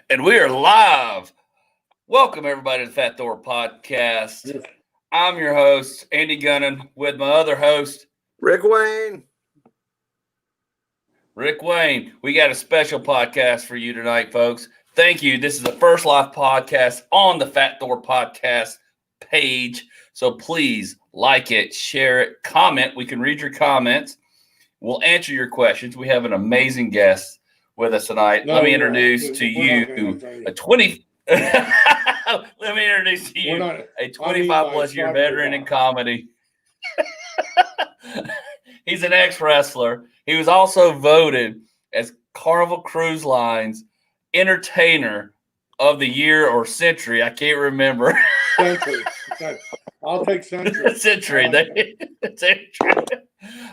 And we are live. Welcome, everybody, to the Fat Thor podcast. I'm your host, Andy Gunnin, with my other host, Rick Wayne. We got a special podcast for you tonight, folks. Thank you. This is the first live podcast on the Fat Thor podcast page. So please like it, share it, comment. We can read your comments. We'll answer your questions. We have an amazing guest with us tonight. Let me introduce to you a 20. Let me introduce to you a 25-plus year veteran in comedy. He's an ex-wrestler. He was also voted as Carnival Cruise Line's Entertainer of the Year or Century. I can't remember. Century. I'll take Century. Century.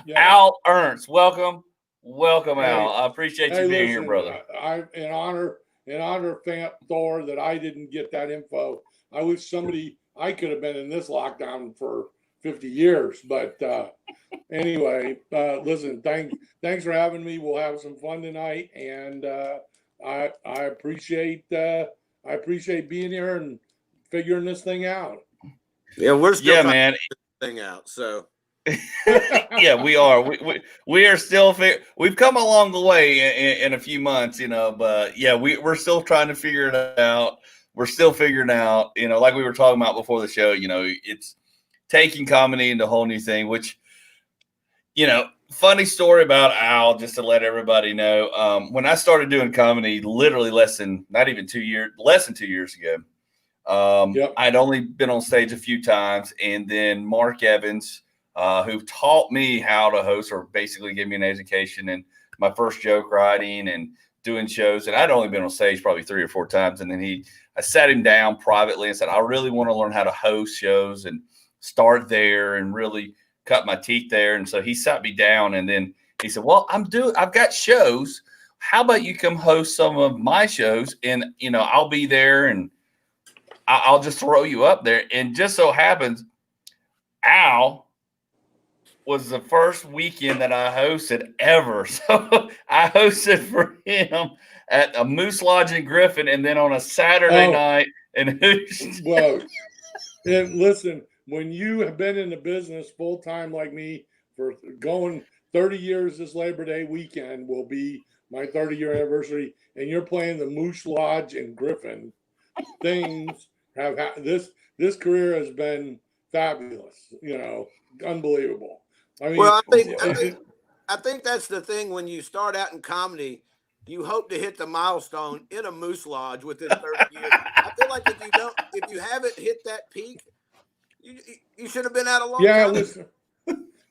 Yeah. Al Ernst, welcome. Welcome, Al. I appreciate you being here, brother. In honor of Fat Thor that I didn't get that info. I wish I could have been in this lockdown for 50 years. But anyway, listen, thanks for having me. We'll have some fun tonight, and I appreciate being here and figuring this thing out. Yeah, we're still man this thing out. So. Yeah, we are. We are still. We've come a long way in a few months, But yeah, we're still trying to figure it out. We're still figuring out, like we were talking about before the show. It's taking comedy into a whole new thing. Which, funny story about Al, just to let everybody know. When I started doing comedy, literally less than 2 years ago. Yep. I'd only been on stage a few times, and then Mark Evans, who taught me how to host, or basically gave me an education in my first joke writing and doing shows. And I'd only been on stage probably 3 or 4 times. And then I sat him down privately and said, I really want to learn how to host shows and start there and really cut my teeth there. And so he sat me down, and then he said, well, I've got shows. How about you come host some of my shows, and, I'll be there and I'll just throw you up there. And just so happens, Al was the first weekend that I hosted ever. So I hosted for him at a Moose Lodge in Griffin, and then on a Saturday night in Houston. Well, and listen, when you have been in the business full time like me for going 30 years, this Labor Day weekend will be my 30-year anniversary, and you're playing the Moose Lodge in Griffin, things have this career has been fabulous, unbelievable. I mean, well, I think that's the thing. When you start out in comedy, you hope to hit the milestone in a Moose Lodge within 30 years. I feel like if you haven't hit that peak, you should have been out a long time. Yeah, listen,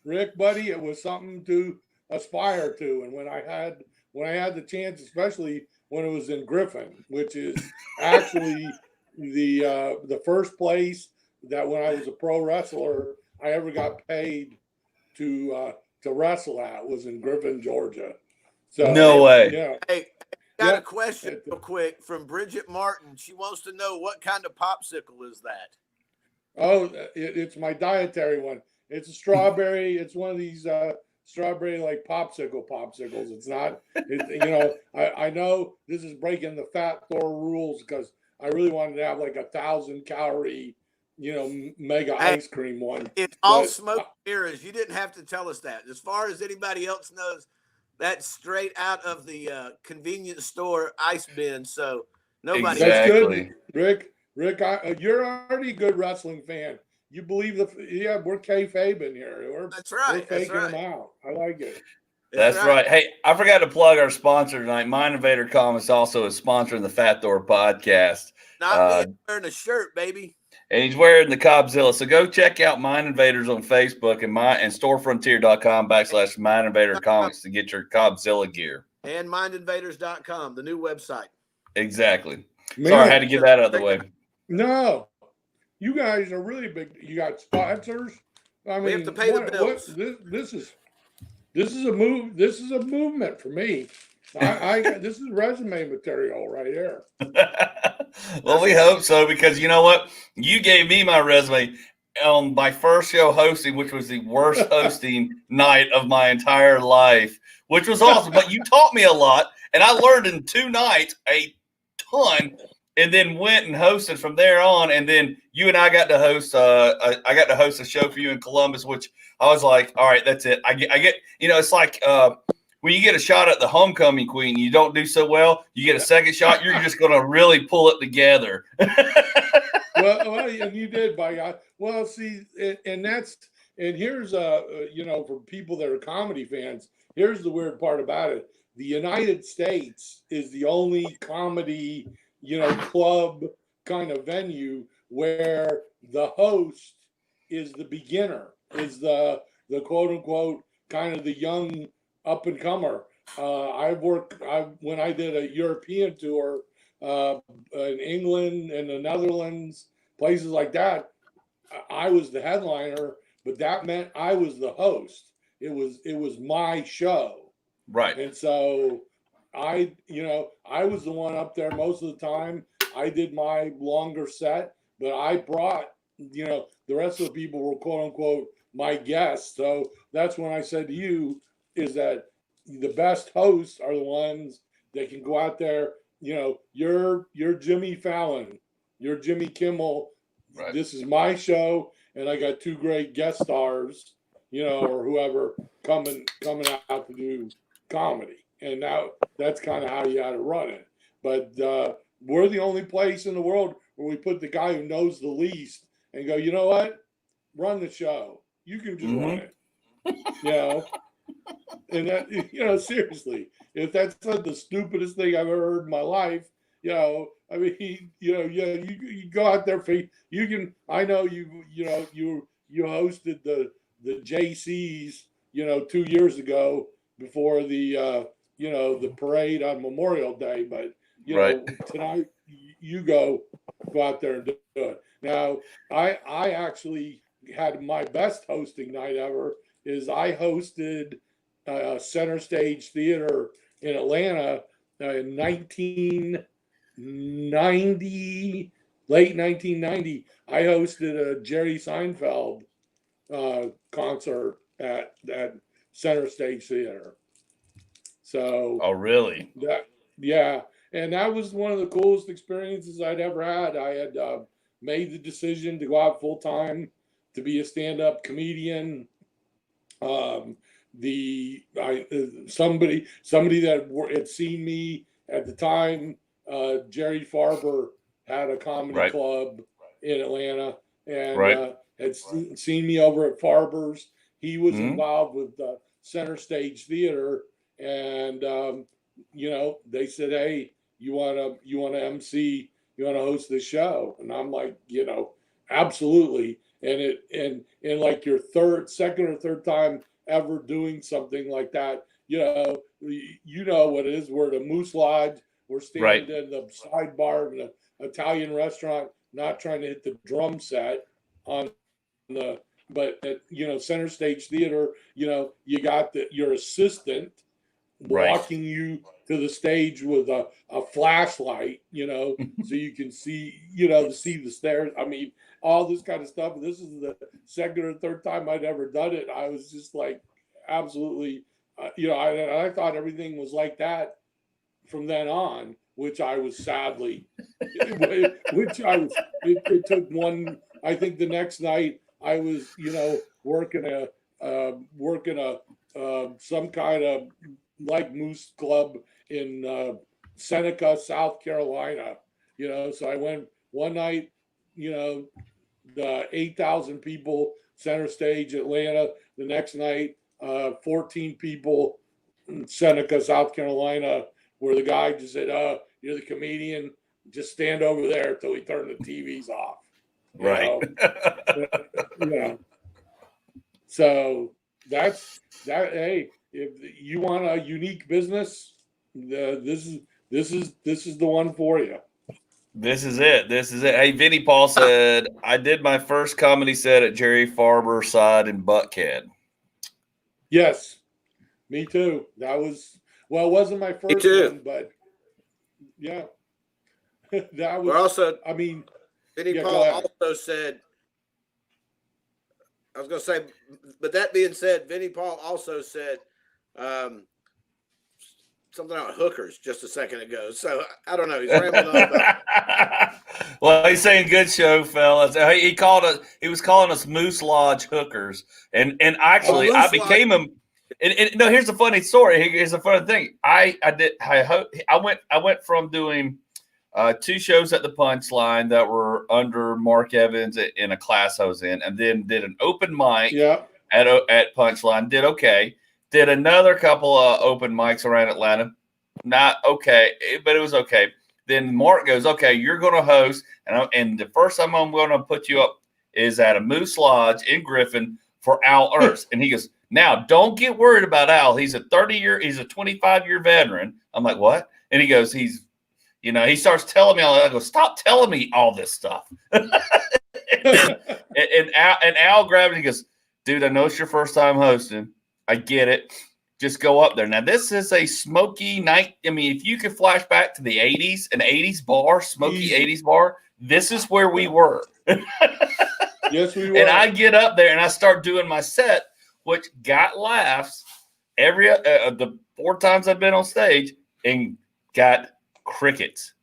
Rick, buddy, it was something to aspire to. And when I had the chance, especially when it was in Griffin, which is actually the first place that when I was a pro wrestler, I ever got paid to wrestle at, was in Griffin, Georgia. So no way. Yeah. Hey, got a question real quick from Bridget Martin. She wants to know, what kind of popsicle is that? Oh, it's my dietary one. It's a strawberry. It's one of these strawberry like popsicles. It's not. I know this is breaking the Fat Thor rules because I really wanted to have like 1,000 calorie, mega ice cream one. It's all smoke mirrors. You didn't have to tell us that. As far as anybody else knows, that's straight out of the convenience store ice bin. So nobody. Exactly. That's good, Rick. You're already a good wrestling fan. You believe we're kayfabing here. That's right. We're faking them out. I like it. That's right. Hey, I forgot to plug our sponsor tonight. Mind Invader Comics also is sponsoring the Fat Thor podcast. Not me wearing a shirt, baby. And he's wearing the Cobzilla. So go check out Mind Invaders on Facebook and storefrontier.com/Mind Invader Comics to get your Cobzilla gear. And mindinvaders.com, the new website. Exactly. Man, Sorry, I had to get that out of the way. No, you guys are really big. You got sponsors. I mean, we have to pay the bills. This is a move. This is a movement for me. This is resume material right here. Well, we hope so, because you know what? You gave me my resume on my first show hosting, which was the worst hosting night of my entire life, which was awesome. But you taught me a lot, and I learned in 2 nights a ton, and then went and hosted from there on. And then you and I got to host. I got to host a show for you in Columbus, which I was like, all right, that's it. I get. It's like. When you get a shot at the homecoming queen, you don't do so well, you get a second shot, you're just going to really pull it together. well, and you did, by God. Well, see, and here's, for people that are comedy fans, here's the weird part about it. The United States is the only comedy, club kind of venue where the host is the beginner, is the quote unquote kind of the young up and comer. When I did a European tour in England and the Netherlands, places like that, I was the headliner, but that meant I was the host. It was my show. Right. And so I was the one up there most of the time. I did my longer set, but I brought, the rest of the people were quote unquote my guests. So that's when I said to you, is that the best hosts are the ones that can go out there. You're Jimmy Fallon, you're Jimmy Kimmel. Right. This is my show, and I got 2 great guest stars, or whoever coming out to do comedy. And now that's kind of how you got to run it. But we're the only place in the world where we put the guy who knows the least and go, you know what, run the show. You can just run it. And that, seriously, if that's not the stupidest thing I've ever heard in my life, you go out there, you can, I know you hosted the JCs, 2 years ago before the, the parade on Memorial Day, but, tonight you go out there and do it. Now, I actually had my best hosting night ever is I hosted Center Stage Theater in Atlanta in 1990, late 1990. I hosted a Jerry Seinfeld concert at Center Stage Theater. So. Oh, really? Yeah. And that was one of the coolest experiences I'd ever had. I had made the decision to go out full time to be a stand-up comedian. Somebody that had seen me at the time, Jerry Farber had a comedy club in Atlanta, and had seen me over at Farber's. He was involved with Center Stage Theater, and they said, "Hey, you want to MC? You want to host the show?" And I'm like, absolutely. And like your second or third time ever doing something like that, what it is. We're at a Moose Lodge. We're standing in the sidebar in an Italian restaurant, not trying to hit the drum set but at Center Stage Theater, you got your assistant walking you to the stage with a flashlight, so you can see, see the stairs. I mean, all this kind of stuff. This is the second or third time I'd ever done it. I was just like, absolutely, I thought everything was like that from then on, which I was sadly, it took one, I think the next night I was, working some kind of like Moose Club in Seneca, South Carolina, so I went one night, the 8,000 people, Center Stage, Atlanta. The next night, 14 people in Seneca, South Carolina, where the guy just said, "You're the comedian." just stand over there till we turn the TVs off. Right. So that's that. Hey, if you want a unique business, this is the one for you. This is it. Hey, Vinnie Paul said, I did my first comedy set at Jerry Farber's side in Buckhead. Yes, me too. That was, well, it wasn't my first one, but yeah. That was, We're also, I mean, Vinnie Paul also said, I was going to say, but that being said, Vinnie Paul also said something about hookers just a second ago. So I don't know. He's rambling on about. Well, he's saying good show, fellas. He was calling us Moose Lodge hookers, and actually I became him. And no, here's the funny story. Here's the funny thing. I went from doing 2 shows at the Punchline that were under Mark Evans in a class I was in, and then did an open mic at Punchline. Did okay. Did another couple of open mics around Atlanta. Not okay, but it was okay. Then Mark goes, okay, you're going to host, and the first time I'm going to put you up is at a Moose Lodge in Griffin for Al Ernst. And he goes, now don't get worried about Al. He's a 25-year veteran. I'm like, what? And he goes, he starts telling me all that. I go, stop telling me all this stuff. and Al grabbed it and he goes, dude, I know it's your first time hosting. I get it. Just go up there. Now, this is a smoky night. I mean, if you could flash back to the 80s, an 80s bar, smoky 80s bar, this is where we were. Yes, we were. And I get up there and I start doing my set, which got laughs every the 4 times I've been on stage, and got crickets.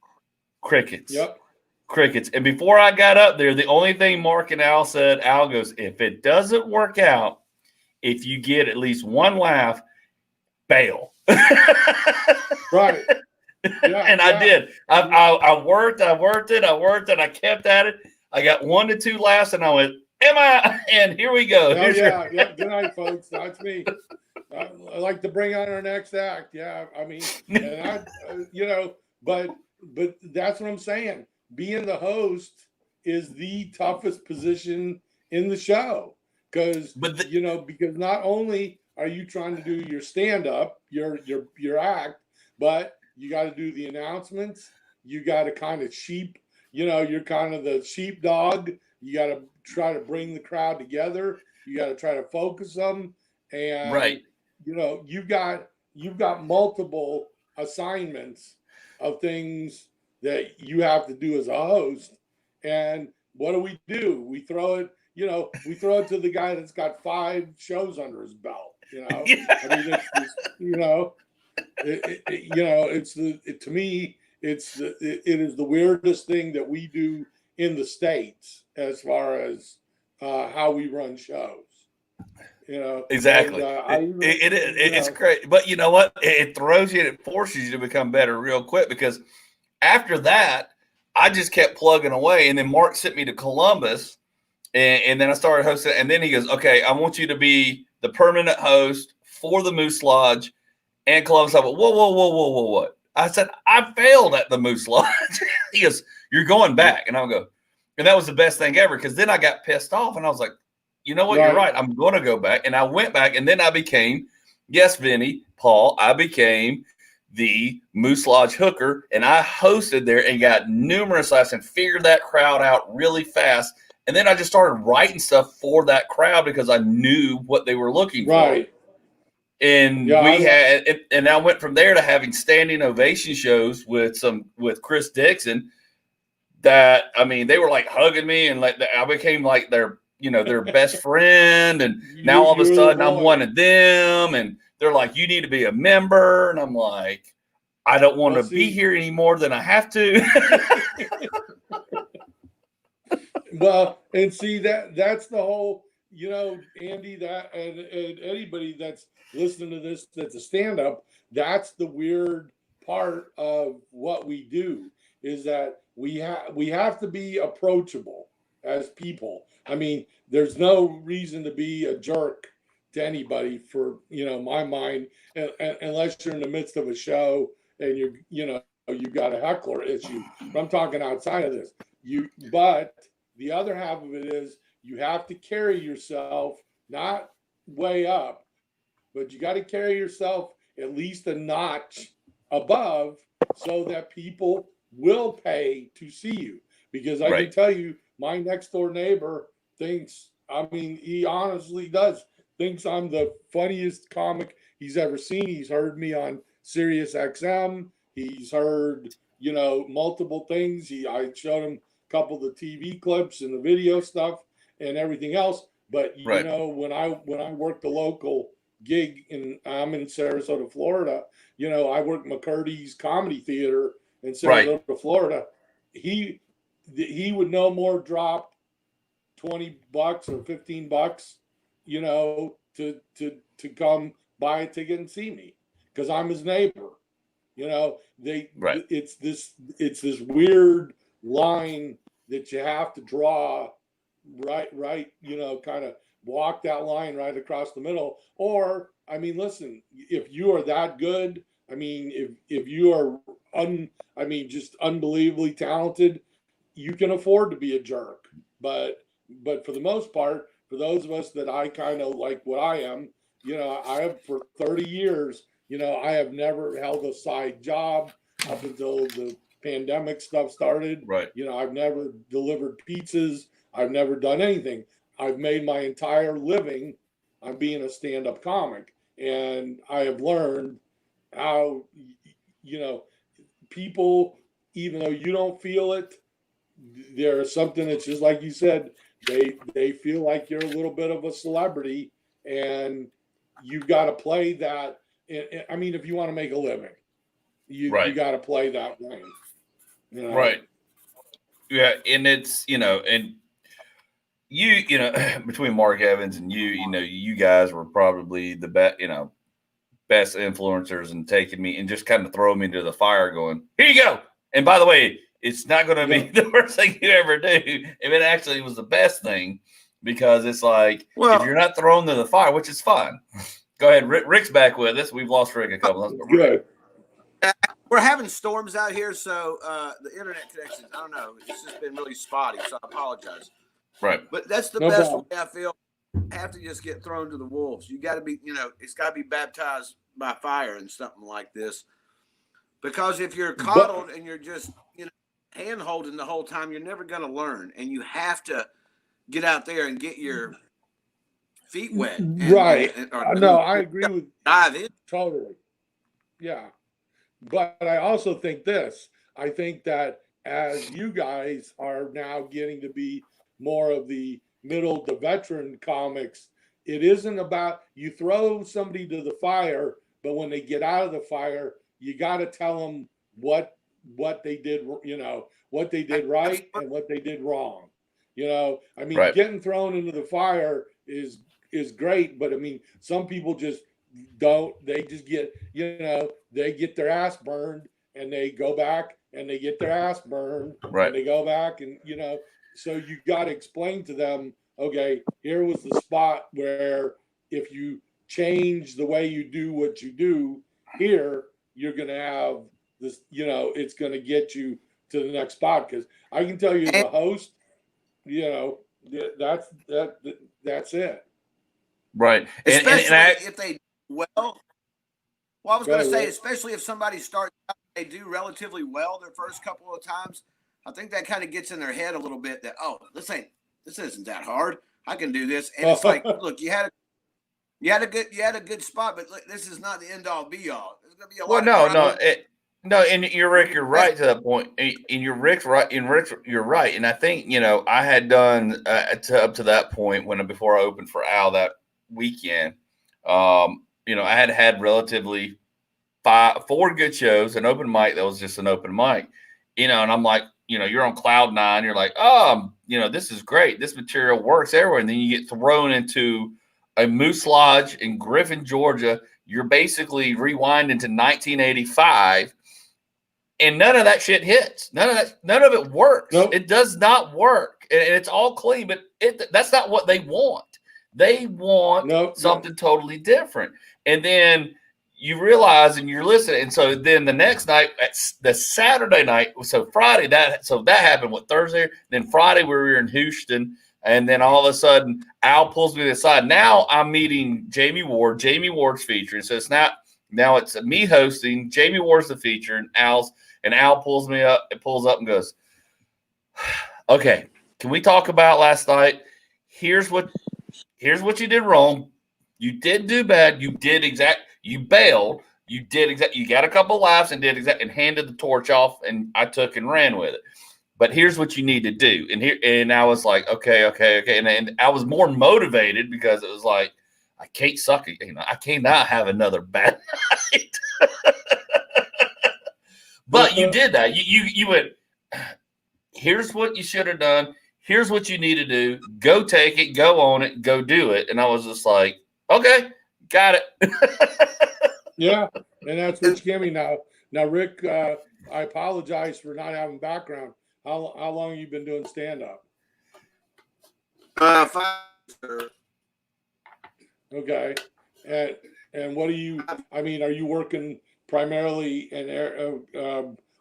Yep. Crickets. And before I got up there, the only thing Mark and Al said, Al goes, if it doesn't work out, if you get at least one laugh, bail. Right. Yeah, and I did. I worked it. I kept at it. I got 1 to 2 laughs, and I went, am I? And here we go. Oh, yeah. Good night, folks. That's me. I like to bring on our next act. Yeah. I mean, and but that's what I'm saying. Being the host is the toughest position in the show. Because not only are you trying to do your stand-up, your act, but you got to do the announcements. You got to kind of you're kind of the sheepdog. You got to try to bring the crowd together. You got to try to focus them, and right. You've got multiple assignments of things that you have to do as a host. And what do? We throw it. We throw it to the guy that's got 5 shows under his belt. Yeah. I mean, to me, it is the weirdest thing that we do in the States as far as how we run shows. Exactly. And, it is. It's great, but you know what? It throws you and it forces you to become better real quick, because after that, I just kept plugging away, and then Mark sent me to Columbus. And then I started hosting, and then he goes, okay, I want you to be the permanent host for the Moose Lodge and Columbus. I went, whoa, what? I said, I failed at the Moose Lodge. He goes, you're going back. And I'll go, and that was the best thing ever, because then I got pissed off, and I was like, you know what? Right. You're right. I'm going to go back. And I went back, and then I became, yes, Vinnie, Paul, I became the Moose Lodge hooker, and I hosted there and got numerous laughs and figured that crowd out really fast. And then I just started writing stuff for that crowd because I knew what they were looking for. Right. And and I went from there to having standing ovation shows with Chris Dixon. That, I mean, they were like hugging me, and like I became like their best friend. And now all of a sudden I'm one of them, and they're like, you need to be a member. And I'm like, I don't want to be here any more than I have to. Well, and see that's the whole, Andy, that and anybody that's listening to this that's a stand-up, that's the weird part of what we do, is that we have to be approachable as people. I mean, there's no reason to be a jerk to anybody for, my mind, unless you're in the midst of a show and you're you got a heckler issue. But I'm talking outside of this. But the other half of it is you have to carry yourself not way up, but you got to carry yourself at least a notch above so that people will pay to see you. Because I can tell you, my next door neighbor thinks, I mean, he honestly does, thinks I'm the funniest comic he's ever seen. He's heard me on Sirius XM. He's heard, multiple things. I showed him a couple of the TV clips and the video stuff and everything else. But when I worked the local gig I'm in Sarasota, Florida, I worked McCurdy's Comedy Theater in Sarasota, Florida. He would no more drop $20 or $15, to come buy a ticket and see me because I'm his neighbor. It's this weird line that you have to draw right, kind of walk that line right across the middle. Or, I mean, listen, if you are that good, I mean, if you are just unbelievably talented, you can afford to be a jerk. But for the most part, for those of us that I kind of like what I am, I have for 30 years, I have never held a side job up until the pandemic stuff started. Right. I've never delivered pizzas. I've never done anything. I've made my entire living on being a stand-up comic. And I have learned how, people, even though you don't feel it, there's something that's just like you said, they feel like you're a little bit of a celebrity and you've got to play that. I mean, if you want to make a living, you got to play that game. Right. Yeah. And it's, and you, between Mark Evans and you guys were probably the best influencers and taking me and just kind of throwing me into the fire going, here you go. And by the way, it's not going to be the worst thing you ever do. If it actually was the best thing, because it's like, if you're not thrown to the fire, which is fun. Go ahead. Rick's back with us. We've lost Rick a couple of times. Good. We're having storms out here, so the internet connection, I don't know. It's just been really spotty, so I apologize. Right. But that's the best way I feel. Have to just get thrown to the wolves. You got to be, it's got to be baptized by fire and something like this. Because if you're coddled and you're just, hand holding the whole time, you're never going to learn. And you have to get out there and get your feet wet. Right. No, I agree with dive in. Totally. Yeah. But I also think this. I think that as you guys are now getting to be more of the middle to veteran comics, it isn't about you throw somebody to the fire, but when they get out of the fire, you got to tell them what they did, what they did right and what they did wrong. I mean, getting thrown into the fire is great, but I mean, some people just don't. They just get, they get their ass burned and they go back and they get their ass burned. Right. And they go back and, so you got to explain to them, okay, here was the spot where if you change the way you do what you do here, you're going to have this, it's going to get you to the next spot. Because I can tell you, the host, that's it. Right. Especially if they I was going to say, especially if somebody starts out, they do relatively well their first couple of times. I think that kind of gets in their head a little bit that, this isn't that hard. I can do this. And it's like, look, you had a good spot, but look, this is not the end all be all. There's going to be a lot. No, and you're right to that point. And Rick's right. You're right. And I think, I had done up to that point before I opened for Al that weekend, I had relatively 4 good shows, an open mic that was just an open mic, and I'm like, you're on cloud 9. You're like, this is great. This material works everywhere. And then you get thrown into a Moose Lodge in Griffin, Georgia. You're basically rewinding to 1985, and none of that shit hits. None of it works. Nope. It does not work, and it's all clean. But that's not what they want. They want something totally different. And then you realize and you're listening. And so then the next night, the Saturday night, so Friday, that happened with Thursday. Then Friday we were in Houston. And then all of a sudden, Al pulls me to the side. Now I'm meeting Jamie Ward. Jamie Ward's featuring. So it's not now it's me hosting. Jamie Ward's the feature, and Al pulls me up. It pulls up and goes, "Okay, can we talk about last night? Here's what you did wrong. You did do bad. You bailed. You got a couple laughs and and handed the torch off, and I took and ran with it. But here's what you need to do." And I was like, okay. And I was more motivated because it was like, I can't suck it. I cannot have another bad night. But you did that. You went, here's what you should have done. Here's what you need to do. Go take it, go on it, go do it. And I was just like, okay, got it. Yeah. And that's what's giving me now. Now, Rick, I apologize for not having background. How long have you been doing stand-up? 5 years. Okay. And what are you working primarily in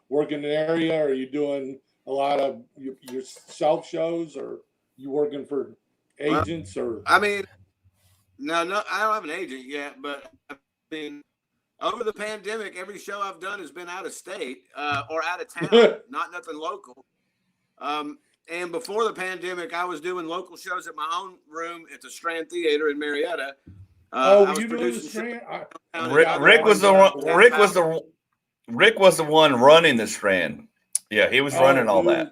working an area, or are you doing a lot of your self shows, or you working for agents, or? I mean, no, I don't have an agent yet, but I mean, over the pandemic, every show I've done has been out of state or out of town, not nothing local. And before the pandemic, I was doing local shows at my own room at the Strand Theater in Marietta. You doing the Strand? Rick was the one running the Strand. Yeah, he was running all that.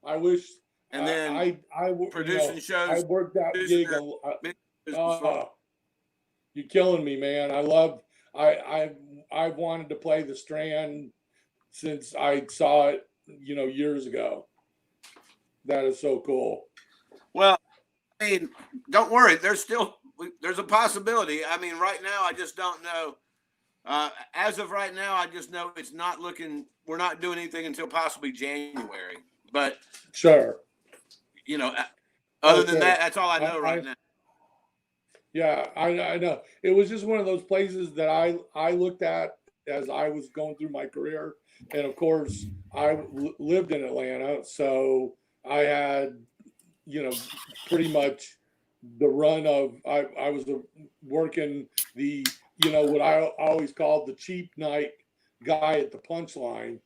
I wish. And then I producing shows. I worked that gig. You're killing me, man. I've wanted to play the Strand since I saw it, years ago. That is so cool. Well, I mean, don't worry. There's a possibility. I mean, right now, I just don't know. As of right now, I just know it's not looking. We're not doing anything until possibly January. But sure, other than that, that's all I know right now. Yeah, I know. It was just one of those places that I looked at as I was going through my career. And of course, I lived in Atlanta, so I had, pretty much the run of, I was working the, what I always called the cheap night guy at the punchline,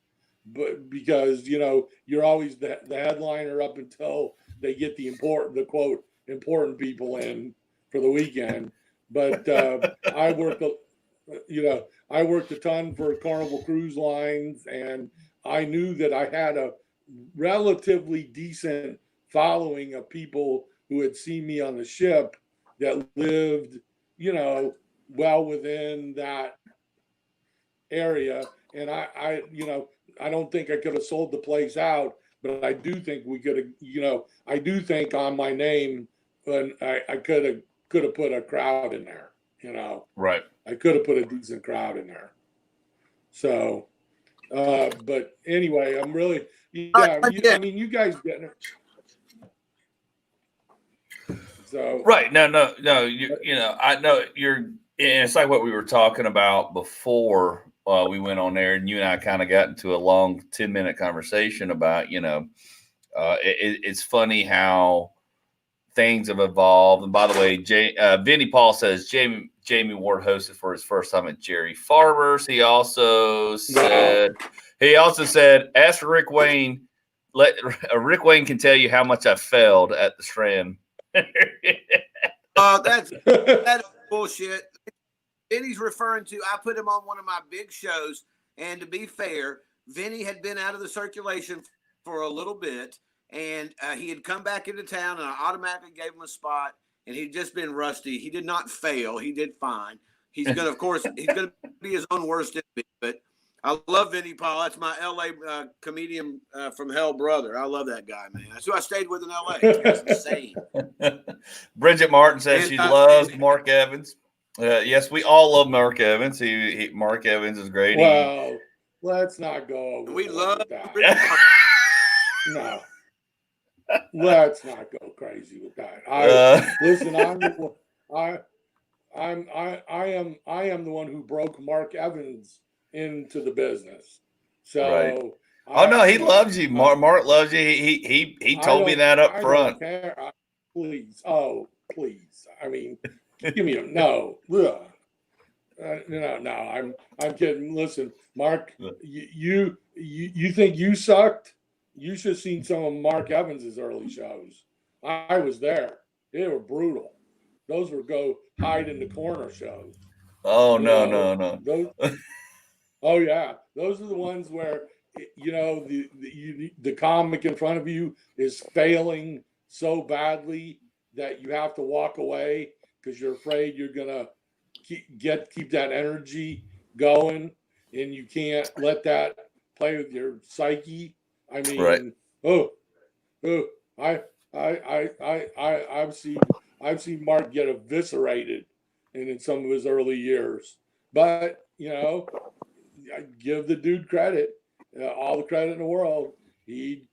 but because, you're always the headliner up until they get the quote, important people in for the weekend. But I worked a ton for Carnival Cruise Lines, and I knew that I had a relatively decent following of people who had seen me on the ship that lived, well within that area. And I don't think I could have sold the place out, but I do think we could have, I do think on my name, and I could have put a crowd in there, Right. I could have put a decent crowd in there. So, but anyway, I'm really, I mean, you guys getting it. So right. No. I know you're, and it's like what we were talking about before we went on there, and you and I kind of got into a long 10-minute conversation about, it's funny how things have evolved. And by the way, Vinny Paul says Jamie Ward hosted for his first time at Jerry Farmer's. He also said, ask Rick Wayne. Rick Wayne can tell you how much I failed at the Strand. That's bullshit. Vinny's referring to, I put him on one of my big shows, and to be fair, Vinny had been out of the circulation for a little bit, and he had come back into town, and I automatically gave him a spot, and he'd just been rusty. He did not fail. He did fine. He's going to, of course, he's going to be his own worst enemy, but I love Vinny Paul. That's my L.A. Comedian from hell brother. I love that guy, man. That's who I stayed with in L.A. It's insane. Bridget Martin says she loves Mark Evans. Yes, we all love Mark Evans. Mark Evans is great. Well, let's not go over. We love that. No, let's not go crazy with that. Listen. I am the one who broke Mark Evans into the business. Right. So Oh no, he you know, loves you. Mark loves you. He told me that up I don't front. care. Please, oh please. I mean, give me a no. Ugh. No. I'm kidding. Listen, Mark, you think you sucked? You should have seen some of Mark Evans's early shows. I was there. They were brutal. Those were go hide in the corner shows. Oh You no, know, no, no. those. Oh yeah, those are the ones where you know the comic in front of you is failing so badly that you have to walk away because you're afraid you're gonna keep that energy going, and you can't let that play with your psyche. I Right. mean, oh, oh, I, I've seen Mark get eviscerated in some of his early years, but you know, I give the dude credit, all the credit in the world. He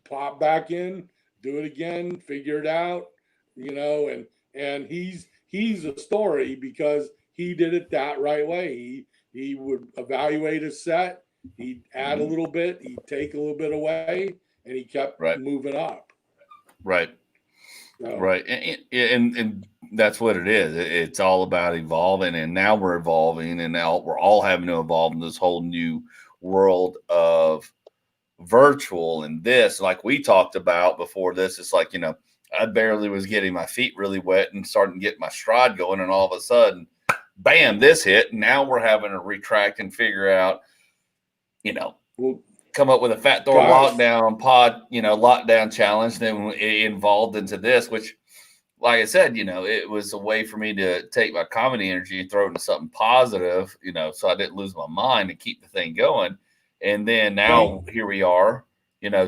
pop back in, do it again, figure it out, you know, and he's a story because he did it that right way. He would evaluate his set, he'd add a little bit, he'd take a little bit away, and he kept Right. moving up. Right. So, Right. And that's what it is. It's all about evolving, and now we're evolving, and now we're all having to evolve in this whole new world of virtual and this, like we talked about before this. It's like, I barely was getting my feet really wet and starting to get my stride going, and all of a sudden, bam, this hit. And now we're having to retract and figure out, well, come up with a Fat Thor gosh, lockdown challenge. Then it involved into this, which, like I said, it was a way for me to take my comedy energy and throw it into something positive, so I didn't lose my mind and keep the thing going. And then now here we are,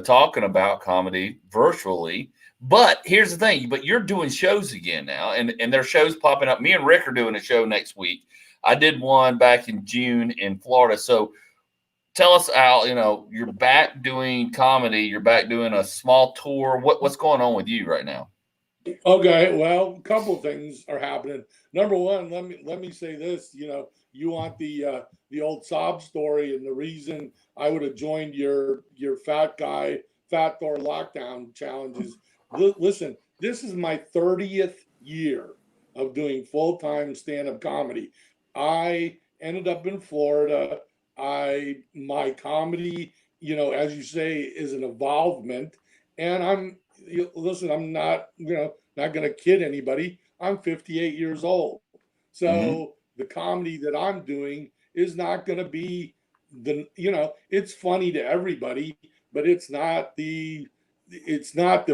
talking about comedy virtually. But here's the thing, but you're doing shows again now, and there's shows popping up. Me and Rick are doing a show next week. I did one back in June in Florida. So tell us, Al, you're back doing comedy, you're back doing a small tour. What's going on with you right now? okay, well, a couple of things are happening. Number one, let me say this. You know, you want the old sob story, and the reason I would have joined your fat Thor lockdown challenges. Listen, this is my 30th year of doing full time stand up comedy. I ended up in Florida. My comedy, as you say, is an evolvement, and listen, I'm not, not going to kid anybody. I'm 58 years old. Mm-hmm. So the comedy that I'm doing is not going to be it's funny to everybody, but it's not the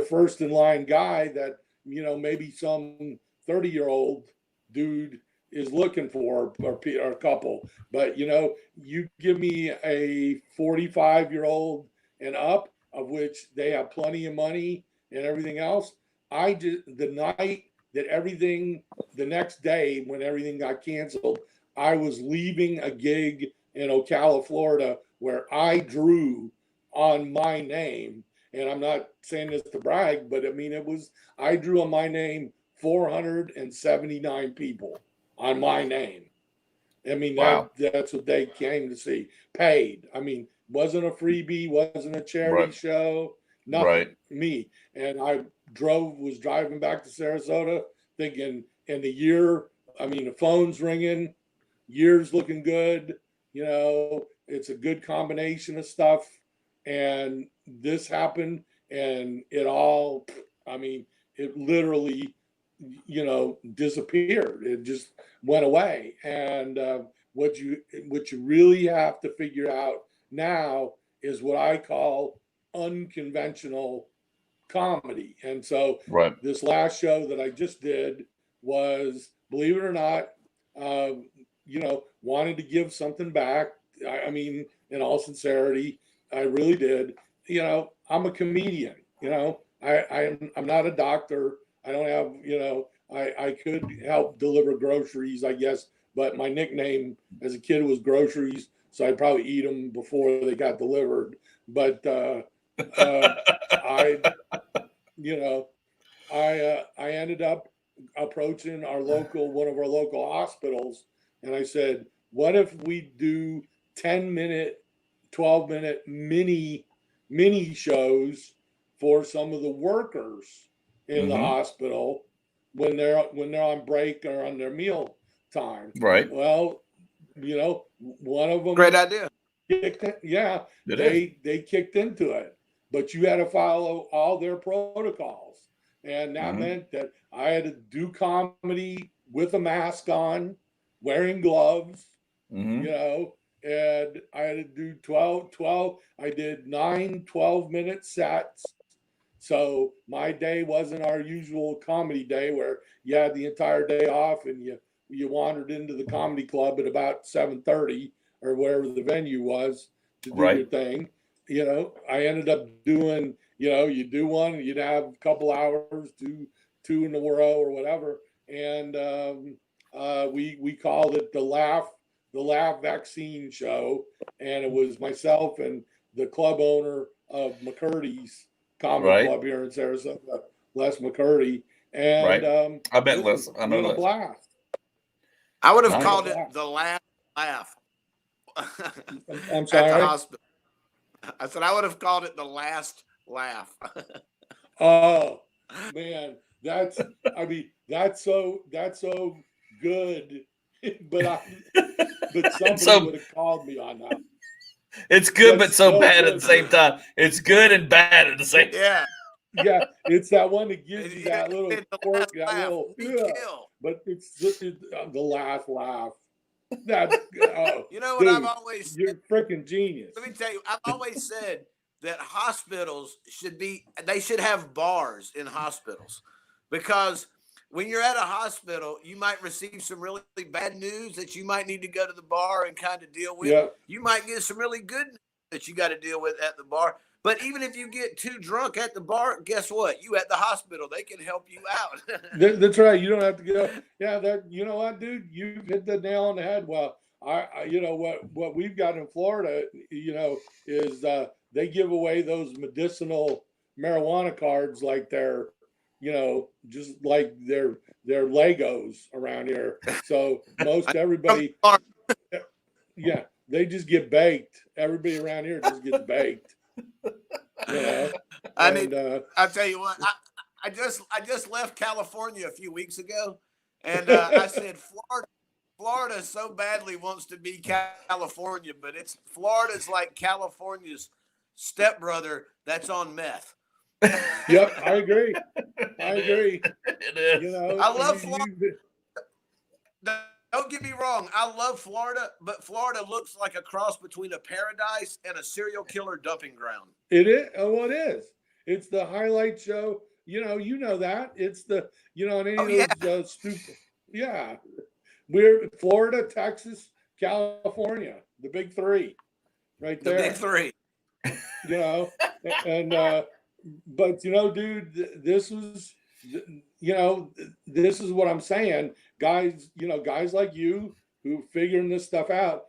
first in line guy that, maybe some 30-year-old dude is looking for, or a couple. But, you give me a 45-year-old and up, of which they have plenty of money and everything else. The night that the next day when everything got canceled, I was leaving a gig in Ocala, Florida, where I drew on my name. And I'm not saying this to brag, but I mean, I drew on my name 479 people on my name. I mean, Wow. that's what they came to see. Paid. I mean, wasn't a freebie, wasn't a charity Right. show, nothing. Right. Me. And I was driving back to Sarasota thinking in the year, I mean, the phone's ringing, year's looking good, it's a good combination of stuff. And this happened, and I mean, it literally, disappeared. It just went away. And what you really have to figure out now is what I call unconventional comedy. And so Right. this last show that I just did was, believe it or not, wanted to give something back. I mean, in all sincerity, I really did. I'm a comedian. I'm not a doctor. I don't have, I could help deliver groceries, I guess, but my nickname as a kid was groceries, so I'd probably eat them before they got delivered. But I, you know, I ended up approaching one of our local hospitals, and I said, what if we do 10-minute, 12-minute mini shows for some of the workers in the hospital when they're on break or on their meal time. Right. Well, one of them, Great idea. they kicked into it, but you had to follow all their protocols, and that meant that I had to do comedy with a mask on, wearing gloves, and I had to do 12. I did 9 12-minute sets. So my day wasn't our usual comedy day where you had the entire day off and you wandered into the comedy club at about 7:30 or wherever the venue was to do your thing. I ended up doing, you do one and you'd have a couple hours, do 2 in a row or whatever. And we called it the Laugh Vaccine Show. And it was myself and the club owner of McCurdy's Comedy Club here in Sarasota, Les McCurdy. And I bet Les. I know a blast. I would have called it the Laugh. I'm sorry. At the hospital. I said I would have called it the Last Laugh. Oh man, that's so good. but somebody would have called me on that. It's good, but so bad at the same time. It's good and bad at the same time. Yeah, it's that one that gives you that little quirk, that little. But it's the last laugh. That's what I've always you're freaking genius. Let me tell you, I've always said that hospitals should have bars in hospitals, because when you're at a hospital, you might receive some really bad news that you might need to go to the bar and kind of deal with. Yep. You might get some really good news that you got to deal with at the bar. But even if you get too drunk at the bar, guess what? You at the hospital, they can help you out. That's right. You don't have to go. Yeah, you know what, dude? You hit the nail on the head. Well, I what we've got in Florida, is they give away those medicinal marijuana cards like they're, just like they're Legos around here. So most everybody, they just get baked. Everybody around here just gets baked. I'll tell you what, I just left California a few weeks ago, and I said Florida so badly wants to be California, but Florida's like California's stepbrother that's on meth. Yep, I agree. It is. I love Florida. Don't get me wrong. I love Florida, but Florida looks like a cross between a paradise and a serial killer dumping ground. It is. Oh, it is. It's the highlight show. You know that. It's the, those stupid. Yeah. We're Florida, Texas, California, the big three right there. The big three. But dude, this is what I'm saying, guys. Guys like you who figuring this stuff out.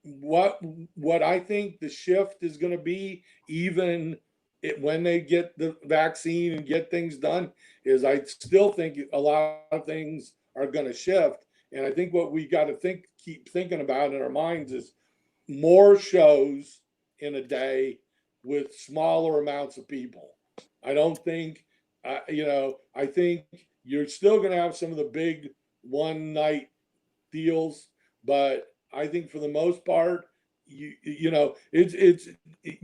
What I think the shift is going to be, even when they get the vaccine and get things done, is I still think a lot of things are going to shift, and I think what we got to keep thinking about in our minds is more shows in a day with smaller amounts of people. I don't think, I think you're still going to have some of the big one night deals, but I think for the most part, it's